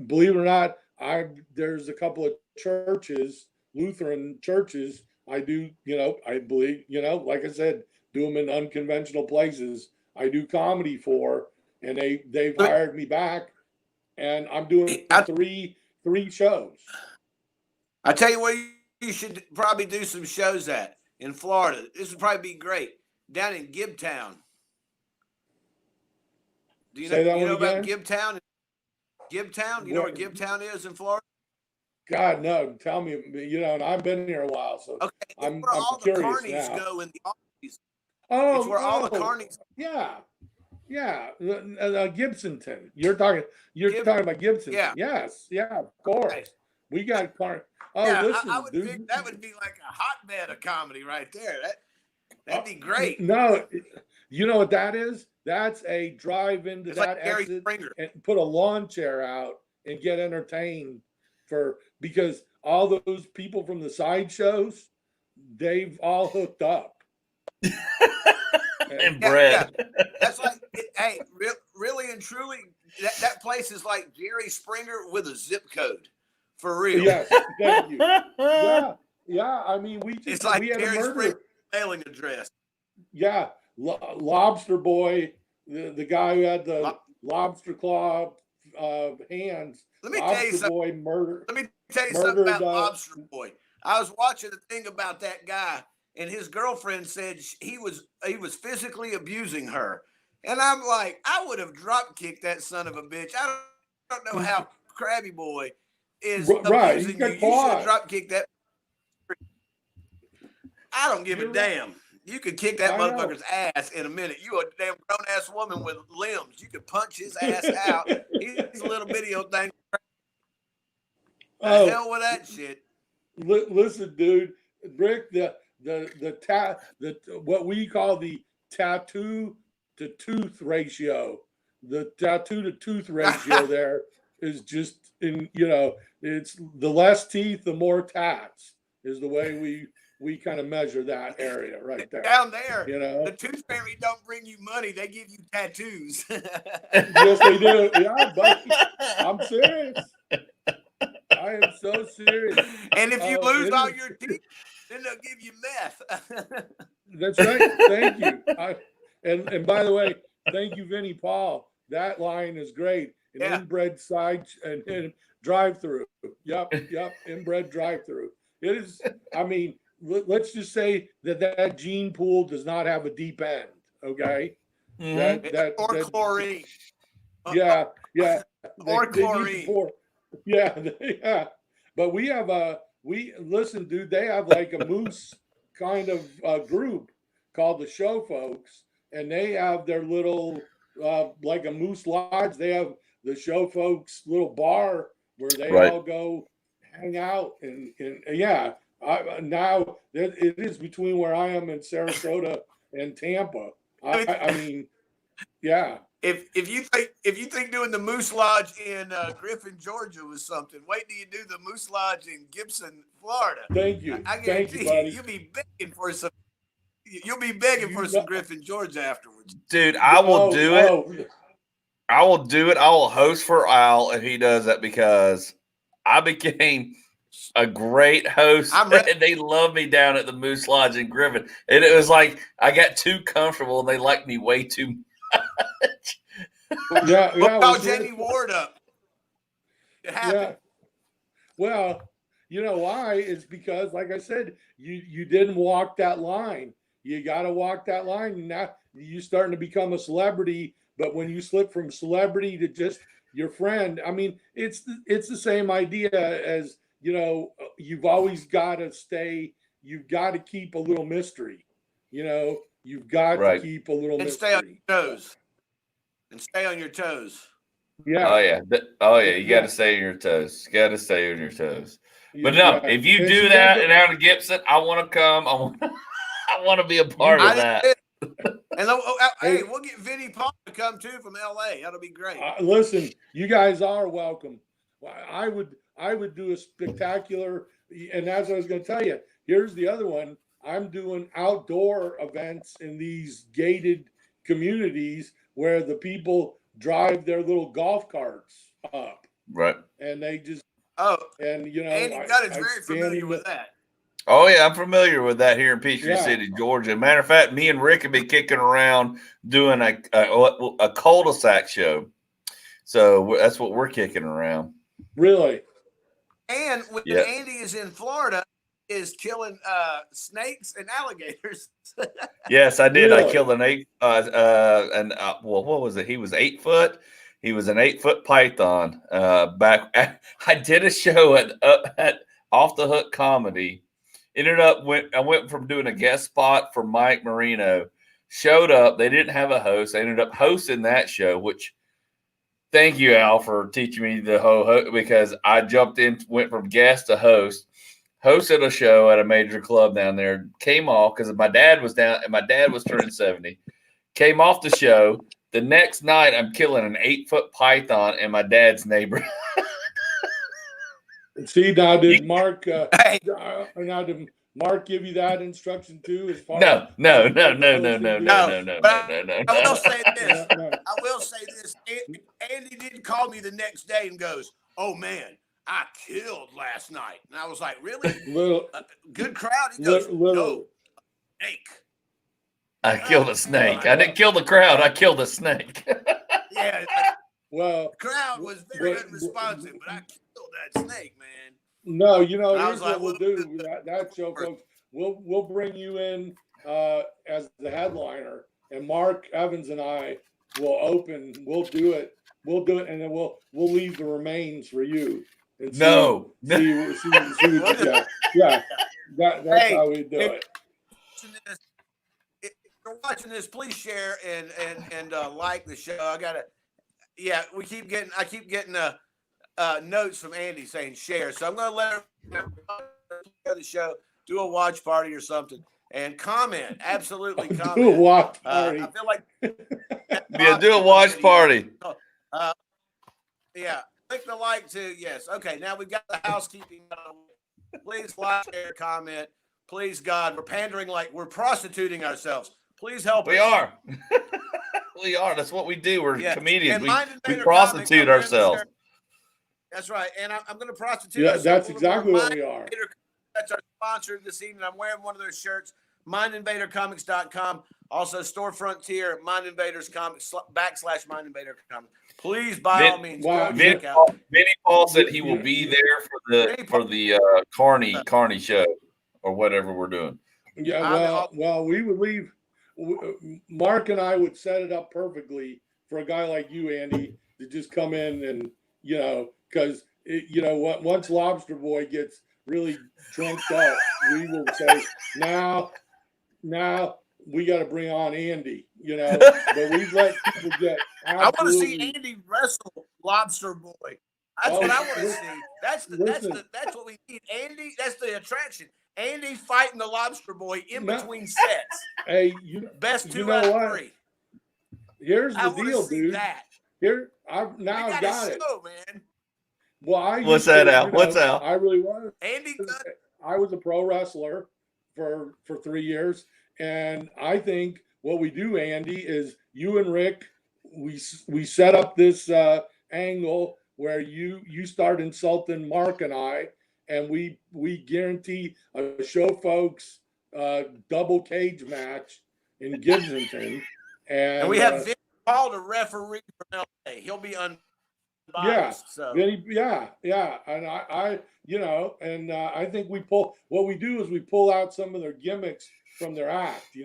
believe it or not, there's a couple of churches, Lutheran churches, I do, I believe, like I said, do them in unconventional places. I do comedy for, and they've hired me back, and I'm doing three shows. I tell you where you should probably do some shows at in Florida. This would probably be great down in Gibtown. Do you know about Gibtown? Gibtown? You know where Gibtown is in Florida? God, no. Tell me. And I've been here a while, so okay. I'm all curious the carnies now. go in the off season. Oh, it's where all the carnies. Yeah. Gibsonton. You're talking about Gibson. Yeah. Yes. Yeah. Of course. We got Carnival. Oh, Yeah, listen, I would dude. think that would be like a hotbed of comedy right there. That'd be great. No, you know what that is? That's a drive into It's that like Gary exit Springer. and put a lawn chair out and get entertained because all those people from the sideshows, they've all hooked up. And bread. Yeah. That's like, hey, really and truly, that place is like Jerry Springer with a zip code, for real. Yes, thank you. Yeah. I mean, It's like we had Jerry a murder. Springer mailing address. Yeah, Lobster Boy, the guy who had the lobster claw hands. Let me Lobster tell you something. Boy murder. Let me tell you something about Lobster Boy. I was watching a thing about that guy, and his girlfriend said he was physically abusing her. And I'm like, I would have drop kicked that son of a bitch. I don't know how Krabby Boy is abusing you. You should have drop kicked that. I don't give a damn. You could kick that motherfucker's ass in a minute. You a damn grown ass woman with limbs. You could punch his ass out. He's a little video thing. The hell with that shit. Listen, dude, Rick, what we call the tattoo to tooth ratio. The tattoo to tooth ratio there is just it's the less teeth, the more tats is the way we kind of measure that area right there. Down there, the tooth fairy don't bring you money; they give you tattoos. Yes, they do. Yeah, buddy, I'm serious. I am so serious. And if you lose all your teeth, then they'll give you meth. That's right. Thank you. And by the way, thank you, Vinnie Paul. That line is great. An inbred side and drive-through. Yep. Inbred drive-through. It is. I mean, let's just say that gene pool does not have a deep end. Okay. Mm-hmm. Or chlorine. Yeah. Or chlorine. Yeah. But we have listen, dude. They have like a moose kind of group called the Show Folks, and they have their little like a Moose Lodge. They have the Show Folks little bar where they all go hang out, and now it is between where I am in Sarasota and Tampa. I mean, yeah. If you think doing the Moose Lodge in Griffin, Georgia was something, wait till you do the Moose Lodge in Gibson, Florida. Thank you. I guarantee you'll be begging for some. You'll be begging for some Griffin, Georgia afterwards. Dude, I will do it. I will do it. I will host for Al if he does that because I became a great host, and they love me down at the Moose Lodge in Griffin. And it was like I got too comfortable, and they liked me way too much. We'll call Jamie Ward up. It happened. Yeah. Well, you know why? It's because, like I said, you didn't walk that line. You got to walk that line. Now you're starting to become a celebrity. But when you slip from celebrity to just your friend, I mean, it's the same idea as, you've always got to stay. You've got to keep a little mystery. You've got to keep a little mystery. Stay on your toes. And stay on your toes. Yeah. Oh yeah. You got to stay on your toes. You got to stay on your toes. But no, if you do that and out of Gibson, I want to come. I want to be a part of that. And hey, we'll get Vinnie Paul to come too from LA. That'll be great. Listen, you guys are welcome. I would do a spectacular, and as I was going to tell you, here's the other one. I'm doing outdoor events in these gated communities where the people drive their little golf carts up. Right. And they just Andy Gunnin's very familiar with that. Oh yeah, I'm familiar with that here in Peachtree City, Georgia. Matter of fact, me and Rick have been kicking around doing a cul-de-sac show. So that's what we're kicking around. Really? And when Andy is in Florida, is killing snakes and alligators. Yes, I did. Really? I killed an what was it? He was 8 foot. He was an 8-foot python. I did a show at Off the Hook Comedy. I went from doing a guest spot for Mike Marino. Showed up. They didn't have a host. I ended up hosting that show, which Thank you, Al, for teaching me the because I jumped in, went from guest to host, hosted a show at a major club down there, came off because my dad was down and my dad was turning 70, came off the show. The next night, I'm killing an 8-foot python in my dad's neighborhood. See, now did Mark now did Mark give you that instruction too? As far No. I I will say this. I will say this. Andy didn't call me the next day and goes, "Oh man, I killed last night." And I was like, "Really? Good crowd." He goes, "No, snake." I killed a snake. I didn't kill the crowd. I killed a snake. Yeah. Well, the crowd was very unresponsive, but I killed that snake, man. No, here's like, what we'll do. That show, folks, we'll bring you in as the headliner, and Mark Evans and I will open. We'll do it, and then we'll leave the remains for you. And see what you got. Yeah, that's how we do it. If you're watching this, please share and like the show. I keep getting notes from Andy saying share. So I'm going to let her the show, do a watch party or something, and comment. Absolutely comment. Do a watch party. I feel like do a watch party. Click the like too. Yes. Okay. Now we've got the housekeeping. Please like, share, comment. Please, God, we're pandering like we're prostituting ourselves. Please help us. We are. We are. That's what we do. We're comedians. We prostitute ourselves. That's right. And I'm going to prostitute. Yeah, that's exactly what we are. That's our sponsor this evening. I'm wearing one of their shirts, mindinvadercomics.com. Also, storefront tier, Mind Invaders Comics, / Mind Invader Comics. Please, by all means, go check out. Vinny Paul said he will be there for the Carney show or whatever we're doing. Yeah, well, we would leave. Mark and I would set it up perfectly for a guy like you, Andy, to just come in and, because, once Lobster Boy gets really drunk up, we will say, now we got to bring on Andy, but we let people get absolutely. I want to see Andy wrestle Lobster Boy. That's what I want to see. That's what we need. Andy, that's the attraction. Andy fighting the Lobster Boy in between sets. Hey, best 2 out of 3. Here's the deal, dude. That. I've got it, man. Well, what's that, Al? What's Al? I really was. Andy, I was a pro wrestler for 3 years, and I think what we do, Andy, is you and Rick, we set up this angle where you start insulting Mark and I. And we guarantee a show folks double cage match in Gibsonton. And we have Vinny Paul, the referee from LA. He'll be unbiased. Yeah, so. Vinny, yeah. And I think we pull out some of their gimmicks from their act,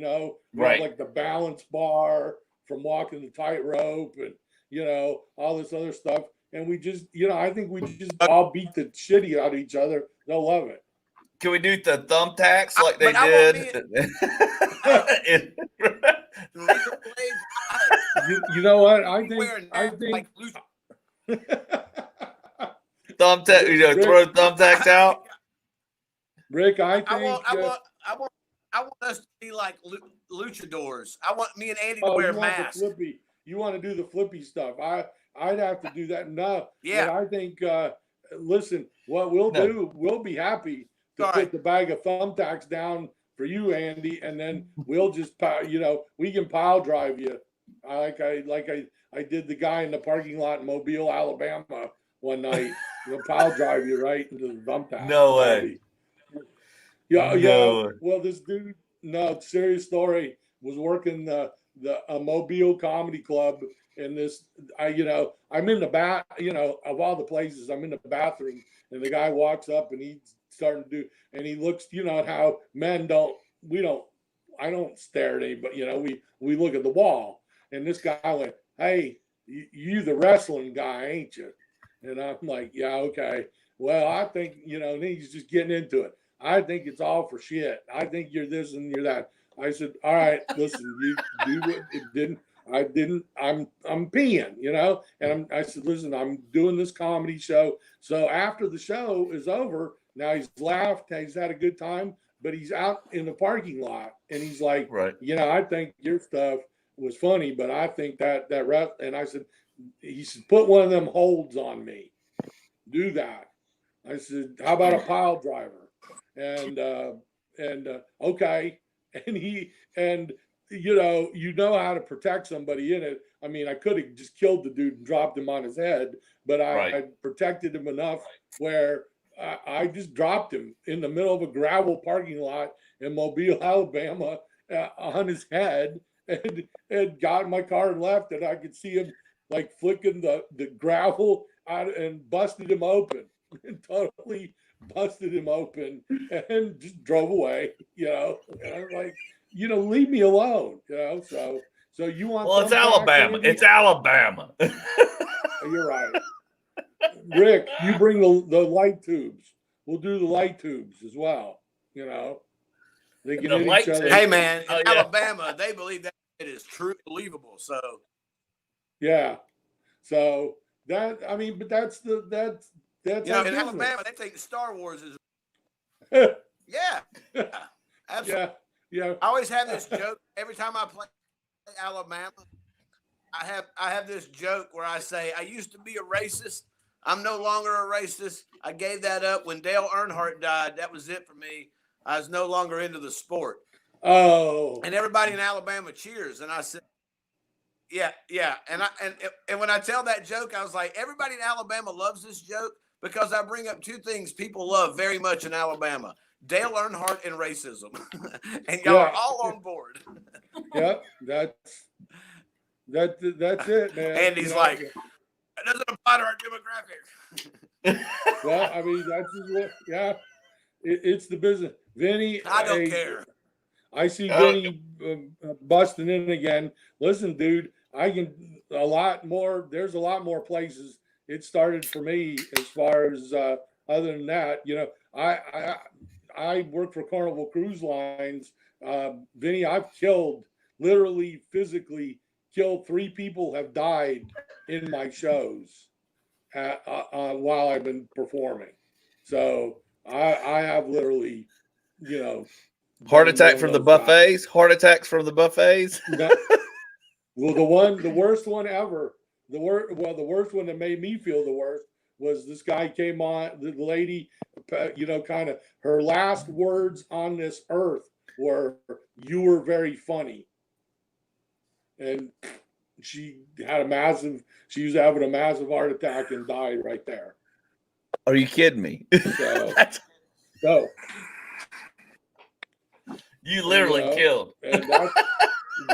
right. Like the balance bar from walking the tightrope and, all this other stuff. And we just, I think we just all beat the shitty out of each other. They'll love it. Can we do the thumbtacks like they did? You know what? I think thumbtack. Throw thumbtacks out. Rick, I think I want us to be like luchadors. I want me and Andy to wear masks. You want to do the flippy stuff? I'd have to do that. No. Yeah. But I think, listen, what we'll do, we'll be happy to put the bag of thumbtacks down for you, Andy, and then we'll just, we can pile drive you. I did the guy in the parking lot in Mobile, Alabama one night. We'll pile drive you right into the thumbtacks. No way. Yeah. Well, this dude, serious story, was working the Mobile Comedy Club. And this, I'm in the of all the places, I'm in the bathroom, and the guy walks up and he's starting to do, and he looks, at how men I don't stare at anybody, we look at the wall, and this guy went, "Hey, you the wrestling guy, ain't you?" And I'm like, "Yeah, okay. Well, I think, and he's just getting into it. I think it's all for shit. I think you're this and you're that." I said, "All right, listen, you do what it didn't." I'm peeing, you know, and I said, listen, I'm doing this comedy show. So after the show is over, now he's laughed, he's had a good time, but he's out in the parking lot and he's like, Right. you know, I think your stuff was funny, but I think that rep, and I said, he said, put one of them holds on me. Do that. I said, how about a pile driver? And okay. And you know how to protect somebody in it. I mean, I could have just killed the dude and dropped him on his head, but I protected him enough where I just dropped him in the middle of a gravel parking lot in Mobile, Alabama, on his head, and got in my car and left. And I could see him like flicking the gravel out and busted him open. And totally busted him open and just drove away, you know. And I'm like, leave me alone, you know. So you want? Well, it's Alabama. It's Alabama. You're right, Rick. You bring the light tubes. We'll do the light tubes as well. You know, they can hit each other. Hey, man, in Alabama, they believe that it is true, believable. So yeah, so that but that's in Alabama, they think Star Wars is. Yeah, absolutely. Yeah. I always have this joke every time I play Alabama. I have this joke where I say I used to be a racist. I'm no longer a racist. I gave that up when Dale Earnhardt died. That was it for me. I was no longer into the sport. Oh. And everybody in Alabama cheers. And I said, yeah. And when I tell that joke, I was like, everybody in Alabama loves this joke because I bring up two things people love very much in Alabama: Dale Earnhardt and racism. And y'all are all on board. Yep, that's it, man. And he's like, it doesn't apply to our demographic. Well, I mean, that's just what, it's the business. Vinny, I don't care. I see Vinny busting in again. Listen, dude, there's a lot more places it started for me as far as other than that. I work for Carnival Cruise Lines. Vinny, I've literally physically killed 3 people have died in my shows while I've been performing. So I have literally, heart attack from the buffets. Guys. Heart attacks from the buffets. Well, the worst one ever. The worst one that made me feel the worst was this guy came on. The lady, kind of her last words on this earth were, "You were very funny," and she was having a massive heart attack and died right there. Are you kidding me? So you literally killed. And that's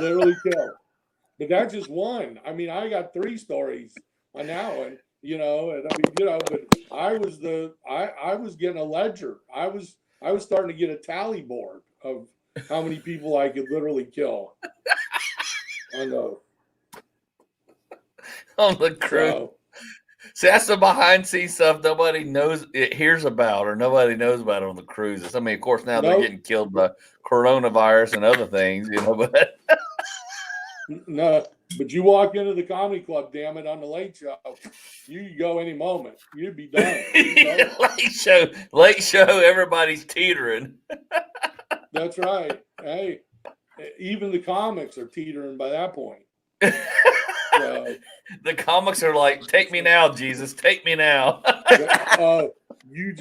literally killed. But that's just one. I mean, I got 3 stories on that one, but I was getting a ledger. I was starting to get a tally board of how many people I could literally kill. I know. On the cruise. See, that's the behind scenes stuff nobody hears about or nobody knows about on the cruises. I mean, of course, now they're getting killed by coronavirus and other things, but no, but you walk into the comedy club, damn it, on the Late Show, you could go any moment. You'd be done. Late show, everybody's teetering. That's right. Hey, even the comics are teetering by that point. So, the comics are like, take me now, Jesus, take me now. You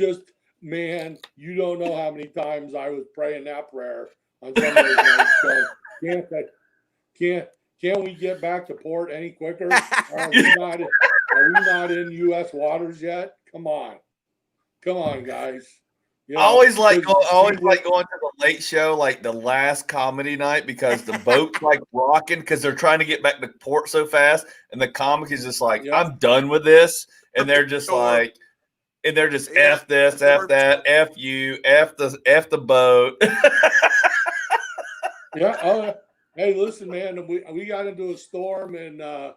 don't know how many times I was praying that prayer on some of those nights. Can't we get back to port any quicker? Are we not in U.S. waters yet? Come on, guys. I always like going to the Late Show, like the last comedy night, because the boat's like rocking because they're trying to get back to port so fast, and the comic is just like, I'm done with this, and they're just like, F this, F that, F you, F the boat. Yeah. Hey, listen, man, we got into a storm in the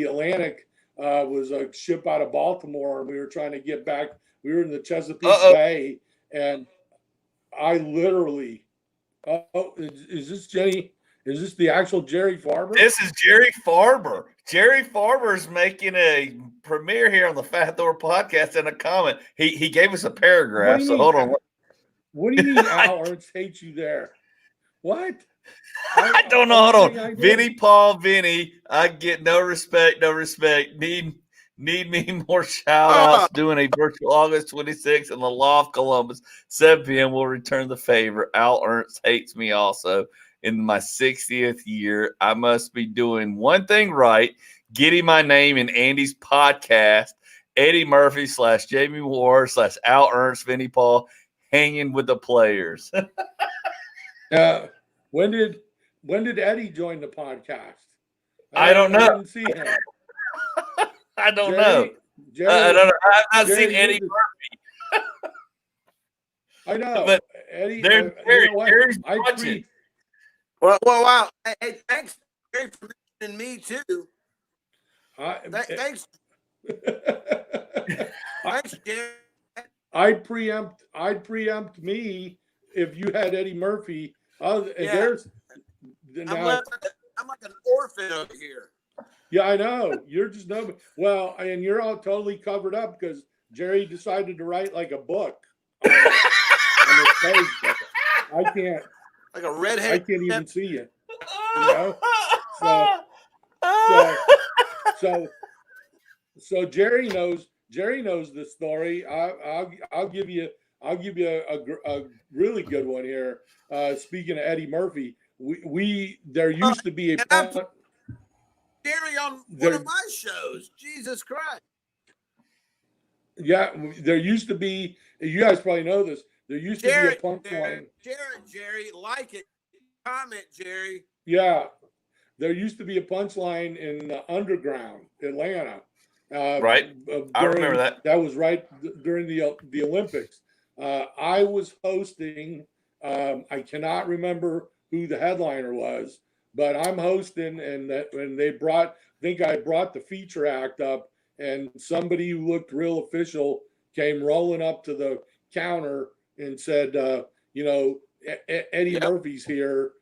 Atlantic. Was a ship out of Baltimore, and we were trying to get back. We were in the Chesapeake Bay, and I literally, is this Jenny? Is this the actual Jerry Farber? This is Jerry Farber. Jerry Farber's making a premiere here on the Fat Thor podcast in a comment. He gave us a paragraph, so hold on. What do you mean Al Ernst hates you there? What? I don't know. Hold on. Vinny Paul, Vinny, I get no respect, no respect. Need me more shout outs. Doing a virtual August 26th in the Loft, Columbus, 7 p.m. We'll return the favor. Al Ernst hates me also. In my 60th year, I must be doing one thing right, getting my name in Andy's podcast, Eddie Murphy / Jamie Ward / Al Ernst, Vinny Paul, hanging with the players. When did Eddie join the podcast? I don't know. I didn't see him. I don't know. I don't know. I've not seen Eddie Murphy. I know. But Eddie, Jerry's watching. Well, wow. Hey, thanks, Jerry, for mentioning me too. Thanks. Thanks, Jerry. I'd preempt me if you had Eddie Murphy. I'm like an orphan over here. Yeah, I know. You're just no. Well, and you're all totally covered up because Jerry decided to write like a book on his page. I can't. Like a redhead. I can't even see you. So Jerry knows the story. I'll give you a really good one here. Speaking of Eddie Murphy, there used to be a Jerry on one of my shows. Jesus Christ. Yeah, there used to be. You guys probably know this. There used to be a punchline. Jerry, like it. Comment, Jerry. Yeah, there used to be a punchline in Underground, Atlanta. Right. I remember that. That was right during the Olympics. I was hosting. I cannot remember who the headliner was, but I'm hosting, and they brought. I think I brought the feature act up, and somebody who looked real official came rolling up to the counter and said, Eddie Murphy's here.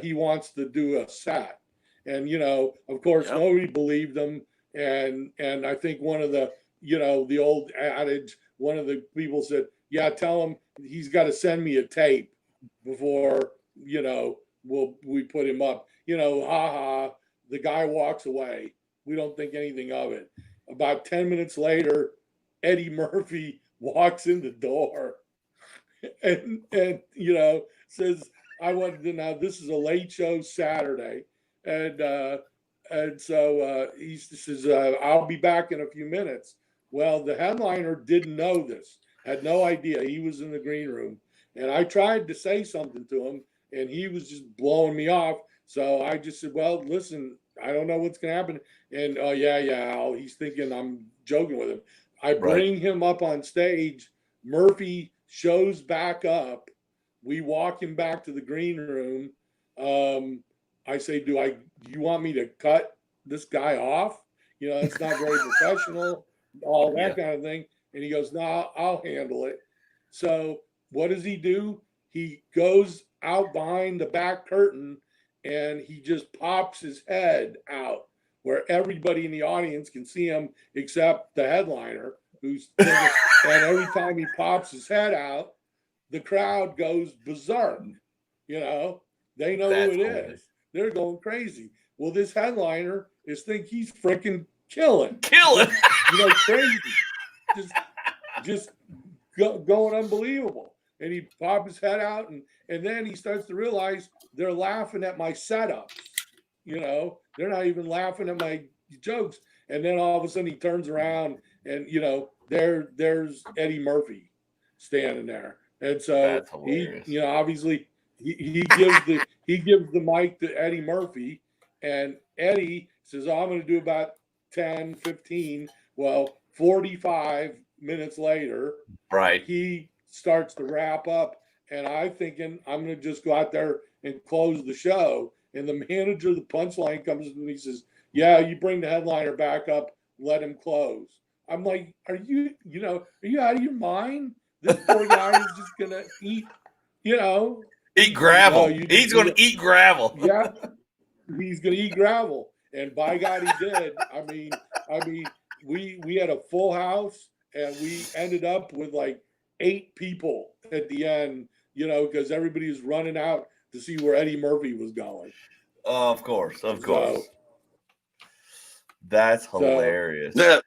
He wants to do a set. And, of course, nobody believed him. And I think one of the, the old adage, one of the people said, yeah, tell him he's got to send me a tape before, we put him up. The guy walks away. We don't think anything of it. About 10 minutes later, Eddie Murphy walks in the door and says, I wanted to know, this is a late show Saturday. And so he says, I'll be back in a few minutes. Well, the headliner didn't know this, had no idea. He was in the green room. And I tried to say something to him, and he was just blowing me off. So I just said, well, listen, I don't know what's going to happen. And, Al, he's thinking I'm joking with him. I bring him up on stage. Murphy shows back up. We walk him back to the green room. I say, do you want me to cut this guy off? It's not very professional, all that kind of thing. And he goes, no, I'll handle it. So what does he do? He goes out behind the back curtain and he just pops his head out where everybody in the audience can see him except the headliner and every time he pops his head out, the crowd goes berserk. They know who it is. They're going crazy. Well, this headliner think he's freaking killing. Crazy. Just going unbelievable. And he pops his head out and then he starts to realize they're laughing at my setups. They're not even laughing at my jokes. And then all of a sudden he turns around and, there's Eddie Murphy standing there. And so he, obviously he gives the mic to Eddie Murphy, and Eddie says, I'm going to do about 10, 15. Well, 45 minutes later, he starts to wrap up, and I'm thinking I'm going to just go out there and close the show. And the manager of the punchline comes and he says, yeah, you bring the headliner back up, let him close. I'm like, are you out of your mind? This poor guy is just going to eat, Eat gravel. No, He's going to eat gravel. Yeah, he's gonna eat gravel, and by God, he did. I mean, we had a full house, and we ended up with like 8 people at the end. Because everybody was running out to see where Eddie Murphy was going. Of course. So, that's hilarious. Yeah,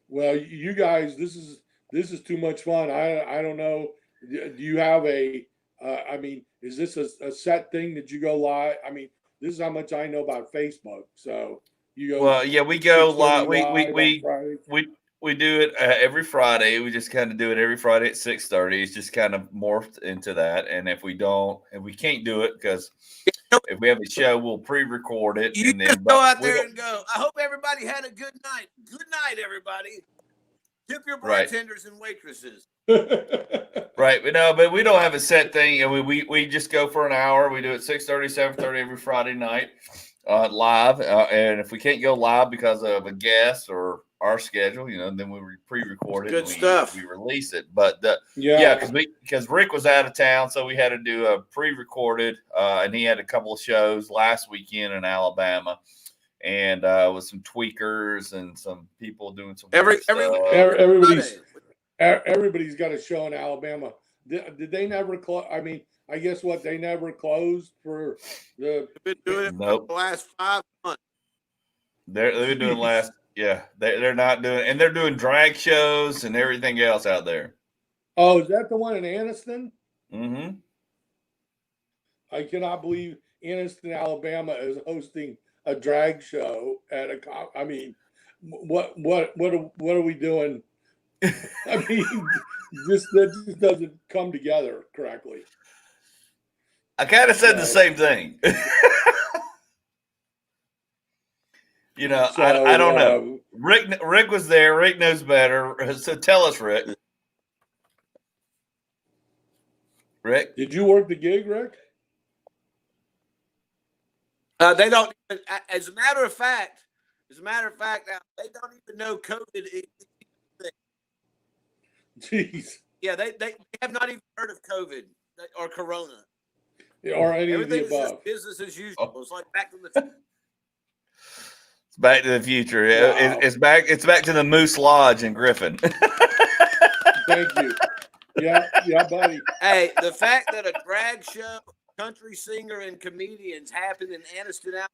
well, you guys, this is too much fun. I don't know. Do you have a? I mean, is this a set thing that you go live? I mean, this is how much I know about Facebook. So you go. Well, yeah, we go live. We We do it every Friday. We just kind of do it every Friday at 6:30. It's just kind of morphed into that. And if we can't do it because if we have a show, we'll pre-record it. You and then just go out there and go. I hope everybody had a good night. Good night, everybody. Tip your bartenders and waitresses. Right, but we don't have a set thing. We just go for an hour. We do it 6:30, 7:30 every Friday night live. And if we can't go live because of a guest or our schedule, then we pre-record it. Good stuff. We release it. But because Rick was out of town, so we had to do a pre-recorded, and he had a couple of shows last weekend in Alabama, and with some tweakers and some people doing some everybody's got a show in Alabama. Did they never close? I mean, I guess they never closed for the. They've been doing it for the last 5 months. They've been doing last. Yeah, they're not doing, and they're doing drag shows and everything else out there. Oh, is that the one in Anniston? Mm-hmm. I cannot believe Anniston, Alabama, is hosting a drag show at a. I mean, what are we doing? I mean, that just doesn't come together correctly. I kind of said the same thing. I don't know. Rick was there. Rick knows better. So tell us, Rick. Rick, did you work the gig, Rick? They don't. As a matter of fact, now they don't even know COVID. Jeez. Yeah, they have not even heard of COVID or Corona. Or any of the Everything's above. just business as usual. It's like back to the future. It's Back to the Future. Wow. It's back to the Moose Lodge in Griffin. Thank you. Yeah, buddy. Hey, the fact that a drag show, country singer, and comedians happen in Anniston, Alabama.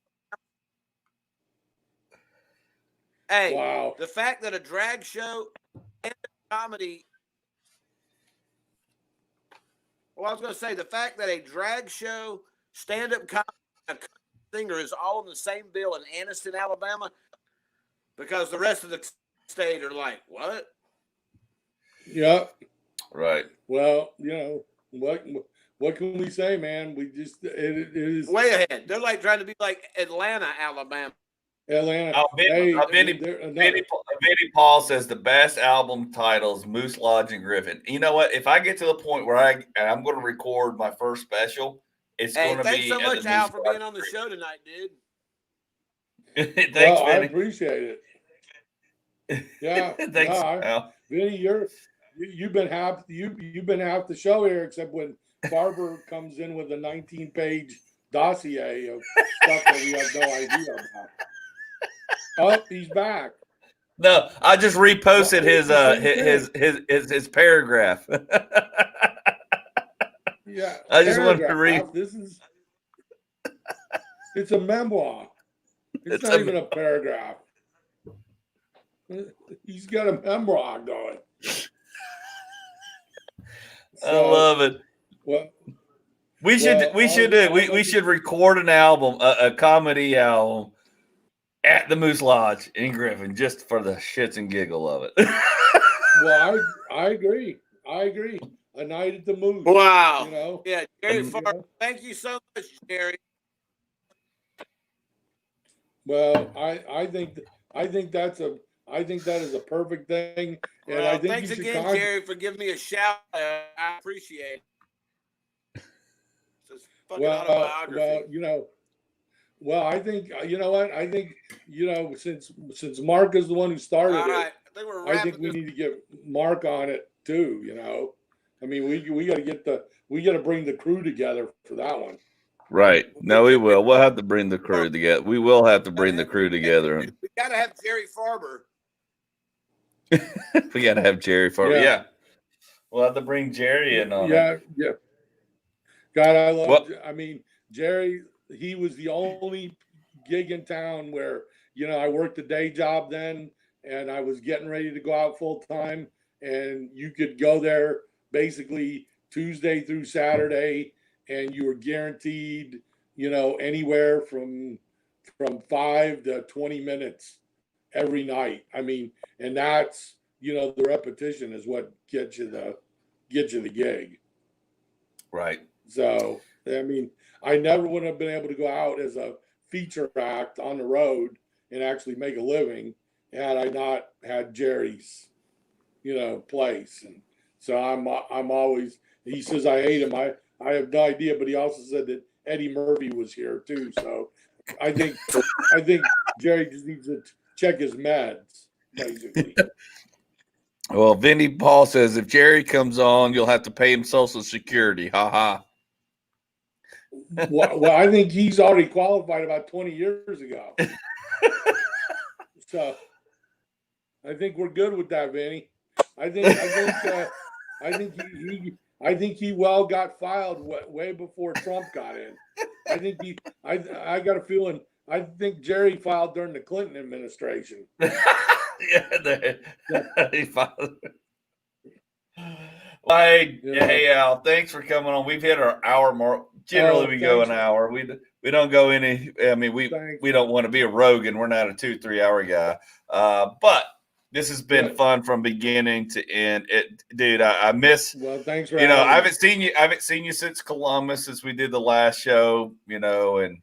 Hey, wow. The fact that a drag show and comedy. Well, I was going to say the fact that a drag show, stand-up comedy, a country singer is all in the same bill in Anniston, Alabama, because the rest of the state are like, what? Yeah. Right. Well, what can we say, man? We just it is way ahead. They're like trying to be like Atlanta, Alabama. Atlanta. Vinny Paul says the best album titles Moose Lodge and Griffin. You know what? If I get to the point where I'm going to record my first special, it's going to be. Thanks so much, Al, for being on the show tonight, dude. Thanks, Vinny. I Vinny. appreciate it. Yeah. Thanks, Al. Vinny, you've been half the show here, except when Barber comes in with a 19-page dossier of stuff that we have no idea about. Oh, he's back. No, I just reposted his paragraph. Yeah, I just wanted to read. It's a memoir. It's not even a paragraph. He's got a memoir going. I love it. Well, we should record an album, a comedy album, at the Moose Lodge in Griffin, just for the shits and giggle of it. Well, I agree. A night at the Moose. Wow. Yeah, Jerry. Thank you so much, Jerry. Well, I think that is a perfect thing. And I think thanks again, Jerry, for giving me a shout. I appreciate it. It's fucking autobiography. Well, I think I think since Mark is the one who started All right. it, I think we need to get Mark on it too. I mean, we got to bring the crew together for that one. Right. No, we will. We'll have to bring the crew together. We will have to bring the crew together. We got to have Jerry Farber. We got to have Jerry for Yeah. yeah. We'll have to bring Jerry in on Yeah, it. yeah. God, I love. Well- I mean, Jerry. He was the only gig in town where I worked a day job then, and I was getting ready to go out full time, and you could go there basically Tuesday through Saturday, and you were guaranteed, anywhere from 5 to 20 minutes every night. I mean, and that's the repetition is what gets you the gig. Right. So I mean, I never would have been able to go out as a feature act on the road and actually make a living had I not had Jerry's, place. And so I'm always. He says I hate him. I have no idea, but he also said that Eddie Murphy was here too. So I think Jerry just needs to check his meds, basically. Well, Vinny Paul says if Jerry comes on, you'll have to pay him Social Security. Ha ha. Well, I think he's already qualified about 20 years ago. So I think we're good with that, Vinny. I think he well got filed way before Trump got in. I got a feeling. I think Jerry filed during the Clinton administration. He filed. Like, hey Al, thanks for coming on. We've hit our hour mark. Generally, we go an hour. We don't go any. I mean, we don't want to be a Rogan. We're not a 2-3 hour guy. But this has been fun from beginning to end. Dude, I miss. Well, thanks for I haven't seen you. I haven't seen you since Columbus, since we did the last show. And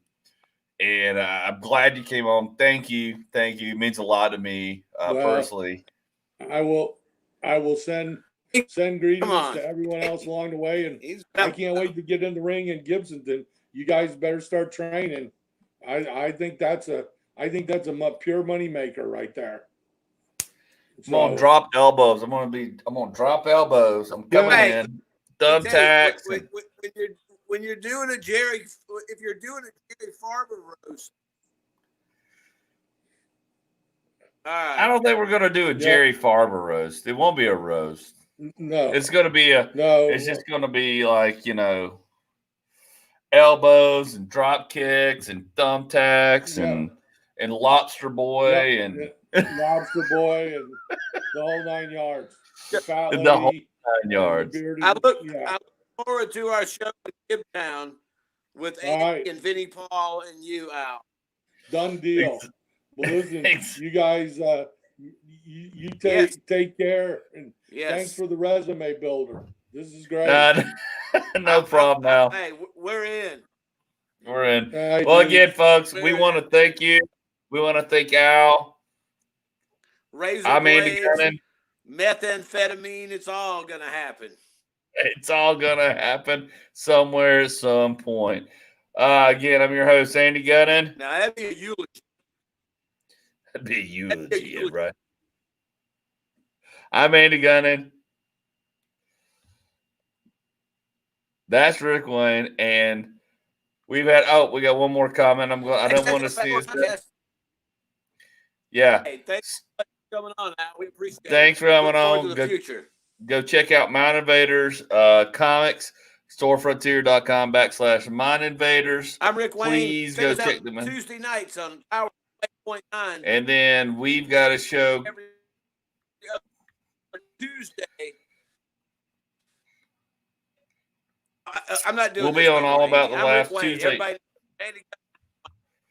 I'm glad you came on. Thank you. It means a lot to me personally. I will send greetings to everyone else along the way, and I can't wait to get in the ring in Gibsonton. You guys better start training. I think that's a pure money maker right there. I'm gonna drop elbows. I'm gonna drop elbows. I'm coming in. Thumbtacks. When you're doing a Jerry, if you're doing a Jerry Farber roast, I don't think we're gonna do a Jerry Farber roast. It won't be a roast. No, it's gonna be no. It's just gonna be like elbows and drop kicks and thumbtacks and lobster boy and lobster boy and the whole 9 yards. The fat lady, the whole 9 yards. I look forward to our show in Gibtown with Andy and Vinny Paul and you, Al. Done deal. Well, listen, you guys, you take care, and thanks for the resume builder. This is great. No problem, Al. Hey, we're in. We're in. Well, again, folks, we want to thank you. We want to thank Al. Razor blades, methamphetamine, it's all going to happen. It's all going to happen somewhere at some point. Again, I'm your host, Andy Gunnin. Now, that'd be a eulogy. That'd be a eulogy, right? I'm Andy Gunnin. That's Rick Wayne, and we got one more comment. I don't want to see us. Yeah. Hey, thanks for coming on, Al. We appreciate it. Thanks for coming on. Go check out Mind Invaders comics, storefrontier.com/Mind Invaders. I'm Rick Wayne. Please go check them out. Tuesday nights on Power 8.9. And then we've got a show every Tuesday. I'm not doing. We'll be on All About the Laugh Tuesday.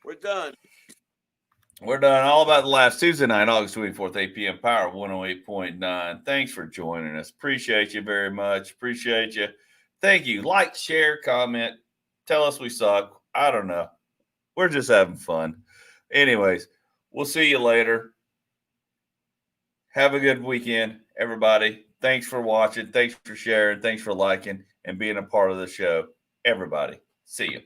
We're done. We're done. All About the Laughs Tuesday night, August 24th, 8 p.m. Power 108.9. Thanks for joining us. Appreciate you very much. Appreciate you. Thank you. Like, share, comment. Tell us we suck. I don't know. We're just having fun. Anyways, we'll see you later. Have a good weekend, everybody. Thanks for watching. Thanks for sharing. Thanks for liking and being a part of the show. Everybody, see you.